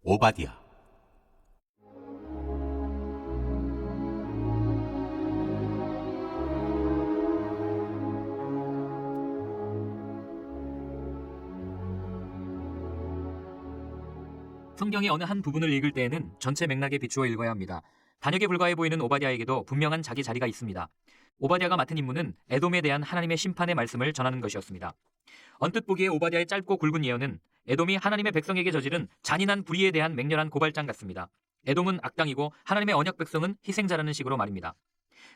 오바댜. 성경의 어느 한 부분을 읽을 때에는 전체 맥락에 비추어 읽어야 합니다. 단역에 불과해 보이는 오바댜에게도 분명한 자기 자리가 있습니다. 오바댜가 맡은 임무는 에돔에 대한 하나님의 심판의 말씀을 전하는 것이었습니다. 언뜻 보기에 오바댜의 짧고 굵은 예언은 에돔이 하나님의 백성에게 저지른 잔인한 불의에 대한 맹렬한 고발장 같습니다. 에돔은 악당이고 하나님의 언약 백성은 희생자라는 식으로 말입니다.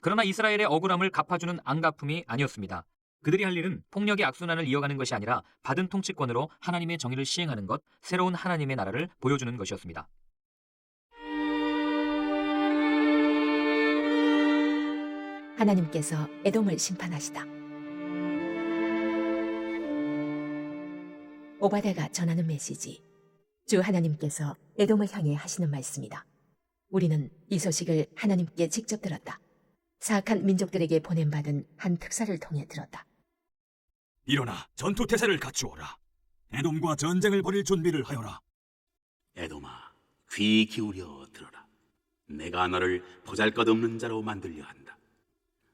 그러나 이스라엘의 억울함을 갚아주는 안갚음이 아니었습니다. 그들이 할 일은 폭력의 악순환을 이어가는 것이 아니라 받은 통치권으로 하나님의 정의를 시행하는 것, 새로운 하나님의 나라를 보여주는 것이었습니다. 하나님께서 에돔을 심판하시다. 오바댜가 전하는 메시지, 주 하나님께서 에돔을 향해 하시는 말씀이다. 우리는 이 소식을 하나님께 직접 들었다. 사악한 민족들에게 보냄받은 한 특사를 통해 들었다. 일어나 전투태세를 갖추어라. 에돔과 전쟁을 벌일 준비를 하여라. 에돔아, 귀 기울여 들어라. 내가 너를 보잘것없는 자로 만들려 한다.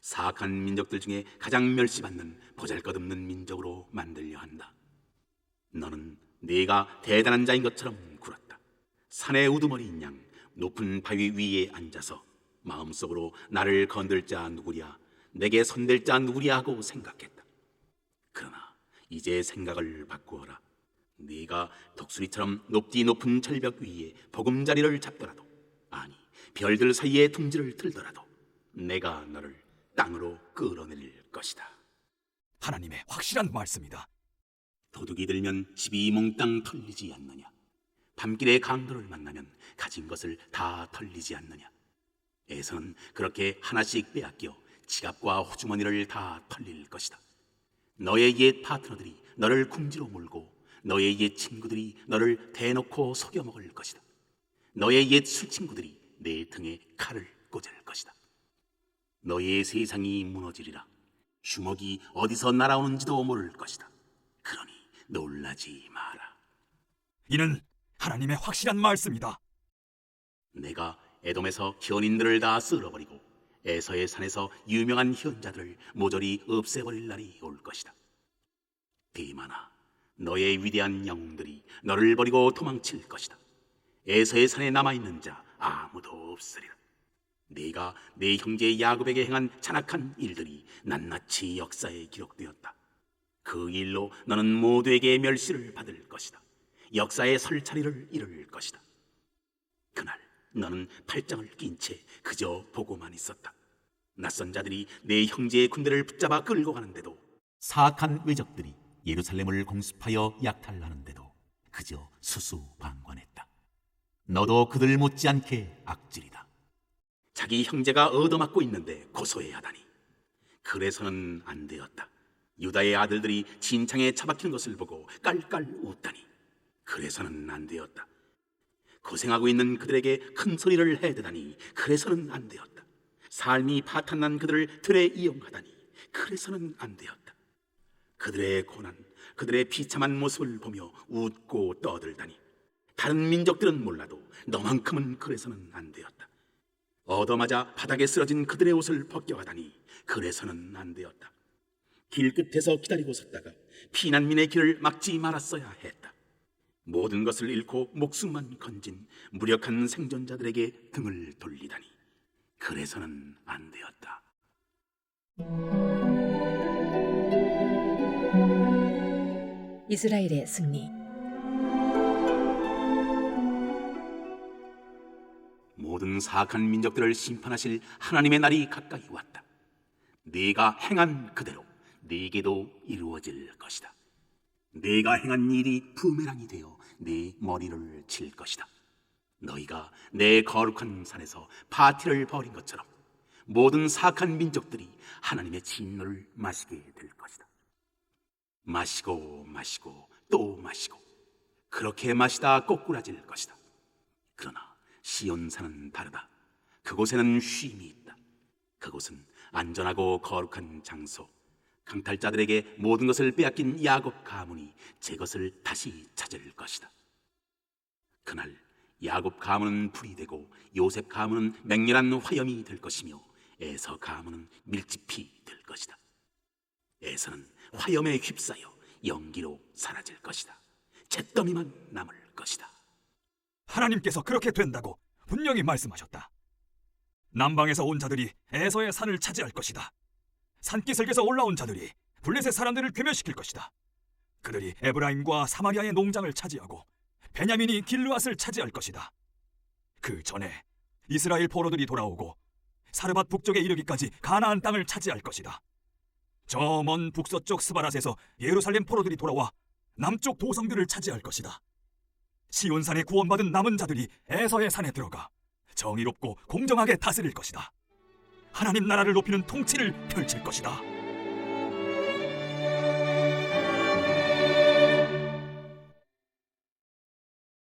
사악한 민족들 중에 가장 멸시받는 보잘것없는 민족으로 만들려 한다. 너는 네가 대단한 자인 것처럼 굴었다. 산의 우두머리인 양 높은 바위 위에 앉아서 마음속으로 나를 건들 자 누구랴, 내게 손댈 자 누구랴 하고 생각했다. 그러나 이제 생각을 바꾸어라. 네가 독수리처럼 높은 절벽 위에 보금자리를 잡더라도, 아니 별들 사이에 둥지를 틀더라도 내가 너를 땅으로 끌어내릴 것이다. 하나님의 확실한 말씀이다. 도둑이 들면 집이 몽땅 털리지 않느냐? 밤길에 강도를 만나면 가진 것을 다 털리지 않느냐? 에서는 그렇게 하나씩 빼앗겨 지갑과 호주머니를 다 털릴 것이다. 너의 옛 파트너들이 너를 궁지로 몰고 너의 옛 친구들이 너를 대놓고 속여먹을 것이다. 너의 옛 술친구들이 내 등에 칼을 꽂을 것이다. 너의 세상이 무너지리라. 주먹이 어디서 날아오는지도 모를 것이다. 그러니 놀라지 마라. 이는 하나님의 확실한 말씀이다. 내가 에돔에서 현인들을 다 쓸어버리고 에서의 산에서 유명한 현자들을 모조리 없애버릴 날이 올 것이다. 대만아, 너의 위대한 영웅들이 너를 버리고 도망칠 것이다. 에서의 산에 남아있는 자 아무도 없으리라. 네가 내 형제 야곱에게 행한 잔악한 일들이 낱낱이 역사에 기록되었다. 그 일로 너는 모두에게 멸시를 받을 것이다. 역사의 설 자리를 잃을 것이다. 그날 너는 팔짱을 낀 채 그저 보고만 있었다. 낯선 자들이 내 형제의 군대를 붙잡아 끌고 가는데도, 사악한 외적들이 예루살렘을 공습하여 약탈하는데도 그저 수수방관했다. 너도 그들 못지않게 악질이다. 자기 형제가 얻어맞고 있는데 고소해야 하다니. 그래서는 안 되었다. 유다의 아들들이 진창에 처박히는 것을 보고 깔깔 웃다니. 그래서는 안 되었다. 고생하고 있는 그들에게 큰 소리를 해대다니. 그래서는 안 되었다. 삶이 파탄난 그들을 들에 이용하다니. 그래서는 안 되었다. 그들의 고난, 그들의 비참한 모습을 보며 웃고 떠들다니. 다른 민족들은 몰라도 너만큼은 그래서는 안 되었다. 얻어맞아 바닥에 쓰러진 그들의 옷을 벗겨가다니. 그래서는 안 되었다. 길끝에서 기다리고 섰다가 피난민의 길을 막지 말았어야 했다. 모든 것을 잃고 목숨만 건진 무력한 생존자들에게 등을 돌리다니. 그래서는 안 되었다. 이스라엘의 승리. 모든 사악한 민족들을 심판하실 하나님의 날이 가까이 왔다. 네가 행한 그대로 네게도 이루어질 것이다. 네가 행한 일이 부메랑이 되어 네 머리를 칠 것이다. 너희가 내 거룩한 산에서 파티를 벌인 것처럼 모든 사악한 민족들이 하나님의 진노를 마시게 될 것이다. 마시고 마시고 또 마시고 그렇게 마시다 꼬꾸라질 것이다. 그러나 시온산은 다르다. 그곳에는 쉼이 있다. 그곳은 안전하고 거룩한 장소, 강탈자들에게 모든 것을 빼앗긴 야곱 가문이 제 것을 다시 찾을 것이다. 그날 야곱 가문은 불이 되고 요셉 가문은 맹렬한 화염이 될 것이며 에서 가문은 밀집이 될 것이다. 에서는 화염에 휩싸여 연기로 사라질 것이다. 잿더미만 남을 것이다. 하나님께서 그렇게 된다고 분명히 말씀하셨다. 남방에서 온 자들이 에서의 산을 차지할 것이다. 산기슭에서 올라온 자들이 블레셋 사람들을 괴멸시킬 것이다. 그들이 에브라임과 사마리아의 농장을 차지하고 베냐민이 길르앗을 차지할 것이다. 그 전에 이스라엘 포로들이 돌아오고 사르밧 북쪽에 이르기까지 가나안 땅을 차지할 것이다. 저 먼 북서쪽 스바랏에서 예루살렘 포로들이 돌아와 남쪽 도성들을 차지할 것이다. 시온산에 구원받은 남은 자들이 에서의 산에 들어가 정의롭고 공정하게 다스릴 것이다. 하나님 나라를 높이는 통치를 펼칠 것이다.